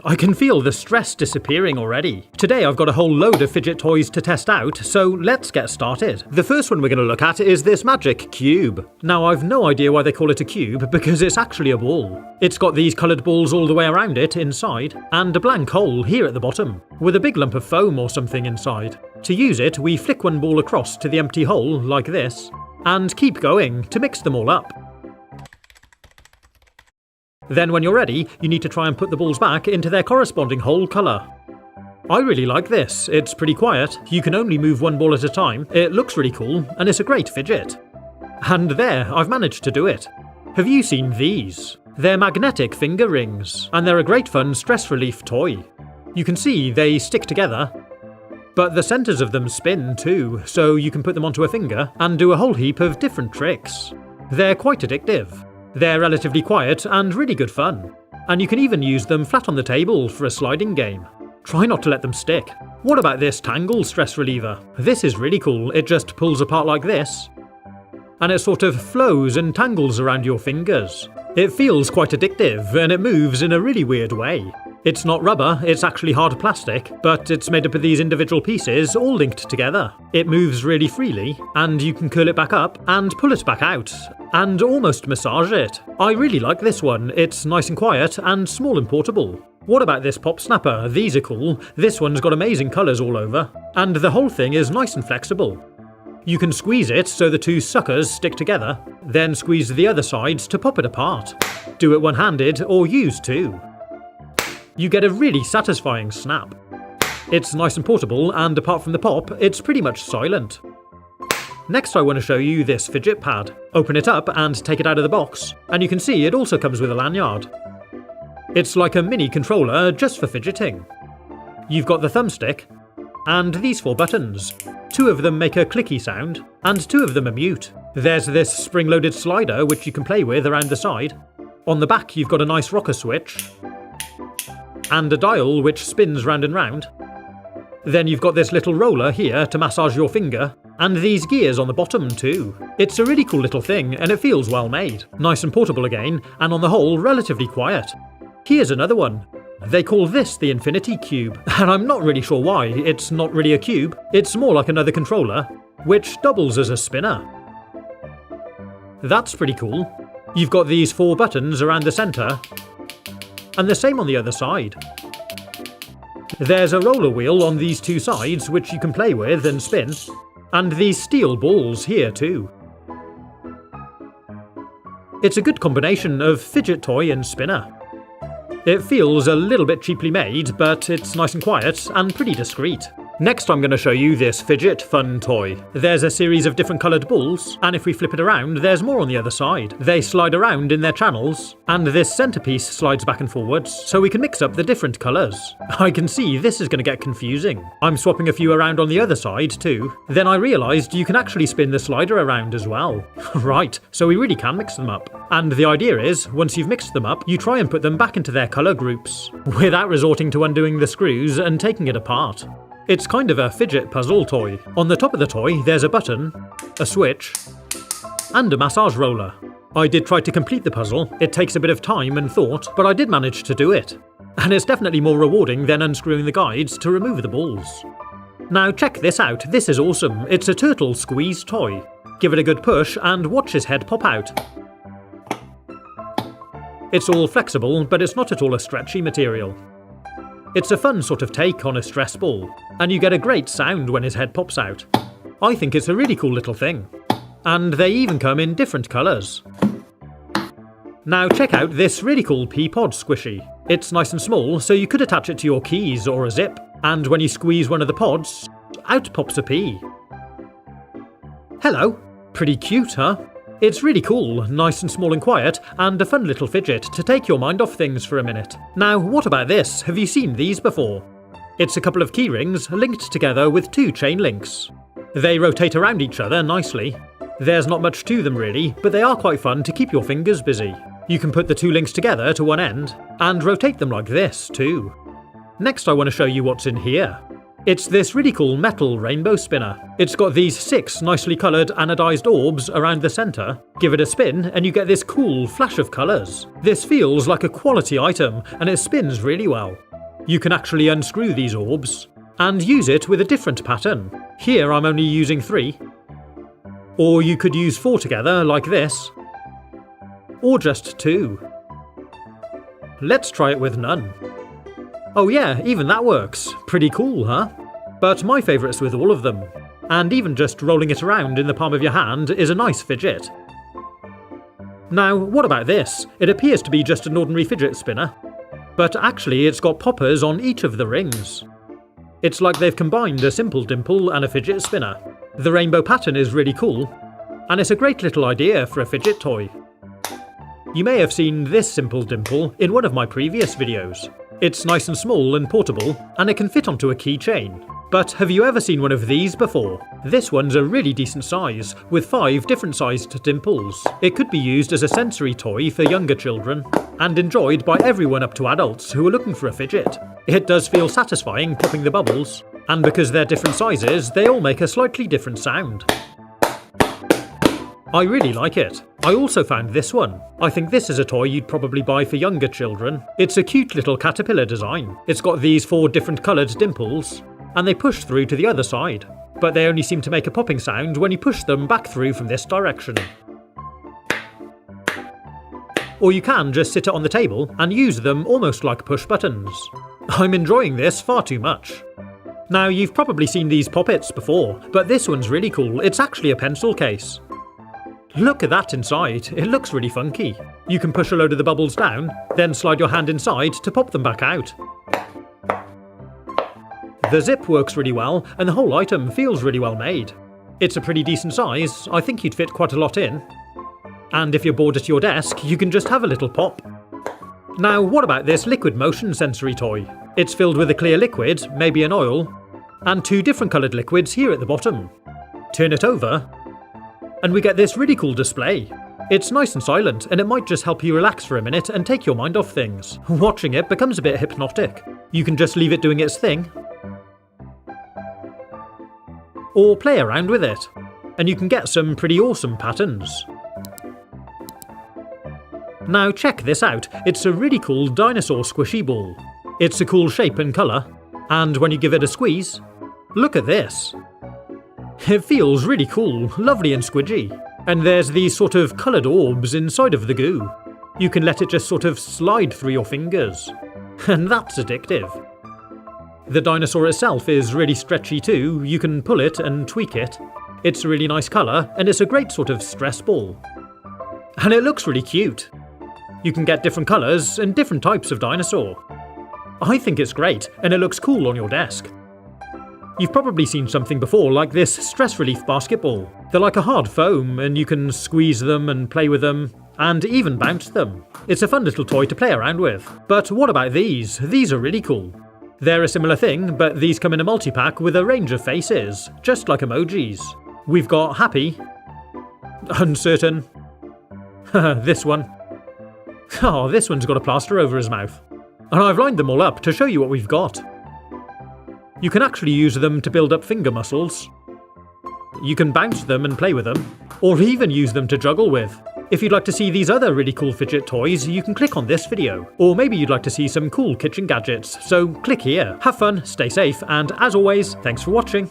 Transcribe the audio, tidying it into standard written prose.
I can feel the stress disappearing already. Today I've got a whole load of fidget toys to test out, so let's get started. The first one we're going to look at is this magic cube. Now I've no idea why they call it a cube, because it's actually a ball. It's got these coloured balls all the way around it inside, and a blank hole here at the bottom, with a big lump of foam or something inside. To use it, we flick one ball across to the empty hole, like this, and keep going to mix them all up. Then when you're ready, you need to try and put the balls back into their corresponding hole colour. I really like this, it's pretty quiet, you can only move one ball at a time, it looks really cool, and it's a great fidget. And there, I've managed to do it. Have you seen these? They're magnetic finger rings, and they're a great fun stress relief toy. You can see they stick together, but the centres of them spin too, so you can put them onto a finger and do a whole heap of different tricks. They're quite addictive. They're relatively quiet and really good fun, and you can even use them flat on the table for a sliding game. Try not to let them stick. What about this tangle stress reliever? This is really cool, it just pulls apart like this, and it sort of flows and tangles around your fingers. It feels quite addictive, and it moves in a really weird way. It's not rubber, it's actually hard plastic, but it's made up of these individual pieces all linked together. It moves really freely, and you can curl it back up and pull it back out, and almost massage it. I really like this one, it's nice and quiet and small and portable. What about this pop snapper? These are cool. This one's got amazing colours all over, and the whole thing is nice and flexible. You can squeeze it so the two suckers stick together, then squeeze the other sides to pop it apart. Do it one-handed or use two. You get a really satisfying snap. It's nice and portable, and apart from the pop, it's pretty much silent. Next I want to show you this fidget pad. Open it up and take it out of the box, and you can see it also comes with a lanyard. It's like a mini controller just for fidgeting. You've got the thumbstick, and these 4 buttons. 2 of them make a clicky sound, and 2 of them are mute. There's this spring-loaded slider which you can play with around the side. On the back you've got a nice rocker switch, and a dial which spins round and round. Then you've got this little roller here to massage your finger, and these gears on the bottom too. It's a really cool little thing, and it feels well made. Nice and portable again, and on the whole relatively quiet. Here's another one. They call this the Infinity Cube, and I'm not really sure why. It's not really a cube, it's more like another controller, which doubles as a spinner. That's pretty cool. You've got these 4 buttons around the centre, and the same on the other side. There's a roller wheel on these 2 sides which you can play with and spin, and these steel balls here too. It's a good combination of fidget toy and spinner. It feels a little bit cheaply made, but it's nice and quiet and pretty discreet. Next I'm going to show you this fidget fun toy. There's a series of different coloured balls, and if we flip it around there's more on the other side. They slide around in their channels, and this centrepiece slides back and forwards, so we can mix up the different colours. I can see this is going to get confusing. I'm swapping a few around on the other side too. Then I realised you can actually spin the slider around as well. Right, so we really can mix them up. And the idea is, once you've mixed them up, you try and put them back into their colour groups, without resorting to undoing the screws and taking it apart. It's kind of a fidget puzzle toy. On the top of the toy there's a button, a switch, and a massage roller. I did try to complete the puzzle. It takes a bit of time and thought, but I did manage to do it. And it's definitely more rewarding than unscrewing the guides to remove the balls. Now check this out, this is awesome. It's a turtle squeeze toy. Give it a good push and watch his head pop out. It's all flexible, but it's not at all a stretchy material. It's a fun sort of take on a stress ball, and you get a great sound when his head pops out. I think it's a really cool little thing. And they even come in different colours. Now check out this really cool pea pod squishy. It's nice and small, so you could attach it to your keys or a zip, and when you squeeze one of the pods, out pops a pea. Hello! Pretty cute, huh? It's really cool, nice and small and quiet, and a fun little fidget to take your mind off things for a minute. Now, what about this? Have you seen these before? It's a couple of key rings linked together with 2 chain links. They rotate around each other nicely. There's not much to them really, but they are quite fun to keep your fingers busy. You can put the 2 links together to one end, and rotate them like this too. Next I want to show you what's in here. It's this really cool metal rainbow spinner. It's got these 6 nicely coloured anodised orbs around the centre. Give it a spin and you get this cool flash of colours. This feels like a quality item and it spins really well. You can actually unscrew these orbs and use it with a different pattern. Here I'm only using 3. Or you could use 4 together like this. Or just 2. Let's try it with none. Oh yeah, even that works. Pretty cool, huh? But my favourite's with all of them. And even just rolling it around in the palm of your hand is a nice fidget. Now, what about this? It appears to be just an ordinary fidget spinner. But actually it's got poppers on each of the rings. It's like they've combined a simple dimple and a fidget spinner. The rainbow pattern is really cool, and it's a great little idea for a fidget toy. You may have seen this simple dimple in one of my previous videos. It's nice and small and portable, and it can fit onto a keychain. But have you ever seen one of these before? This one's a really decent size, with 5 different sized dimples. It could be used as a sensory toy for younger children, and enjoyed by everyone up to adults who are looking for a fidget. It does feel satisfying popping the bubbles, and because they're different sizes, they all make a slightly different sound. I really like it. I also found this one. I think this is a toy you'd probably buy for younger children. It's a cute little caterpillar design. It's got these 4 different coloured dimples, and they push through to the other side. But they only seem to make a popping sound when you push them back through from this direction. Or you can just sit it on the table and use them almost like push buttons. I'm enjoying this far too much. Now, you've probably seen these poppets before, but this one's really cool. It's actually a pencil case. Look at that inside, it looks really funky. You can push a load of the bubbles down, then slide your hand inside to pop them back out. The zip works really well, and the whole item feels really well made. It's a pretty decent size, I think you'd fit quite a lot in. And if you're bored at your desk, you can just have a little pop. Now, what about this liquid motion sensory toy? It's filled with a clear liquid, maybe an oil, and 2 different coloured liquids here at the bottom. Turn it over, and we get this really cool display. It's nice and silent, and it might just help you relax for a minute and take your mind off things. Watching it becomes a bit hypnotic. You can just leave it doing its thing, or play around with it, and you can get some pretty awesome patterns. Now check this out, it's a really cool dinosaur squishy ball. It's a cool shape and colour, and when you give it a squeeze, look at this. It feels really cool, lovely and squidgy. And there's these sort of coloured orbs inside of the goo. You can let it just sort of slide through your fingers. And that's addictive. The dinosaur itself is really stretchy too, you can pull it and tweak it. It's a really nice colour, and it's a great sort of stress ball. And it looks really cute. You can get different colours and different types of dinosaur. I think it's great, and it looks cool on your desk. You've probably seen something before like this stress relief basketball. They're like a hard foam, and you can squeeze them and play with them, and even bounce them. It's a fun little toy to play around with. But what about these? These are really cool. They're a similar thing, but these come in a multi-pack with a range of faces, just like emojis. We've got happy, uncertain, this one. Oh, this one's got a plaster over his mouth. And I've lined them all up to show you what we've got. You can actually use them to build up finger muscles. You can bounce them and play with them, or even use them to juggle with. If you'd like to see these other really cool fidget toys, you can click on this video. Or maybe you'd like to see some cool kitchen gadgets, so click here. Have fun, stay safe, and as always, thanks for watching.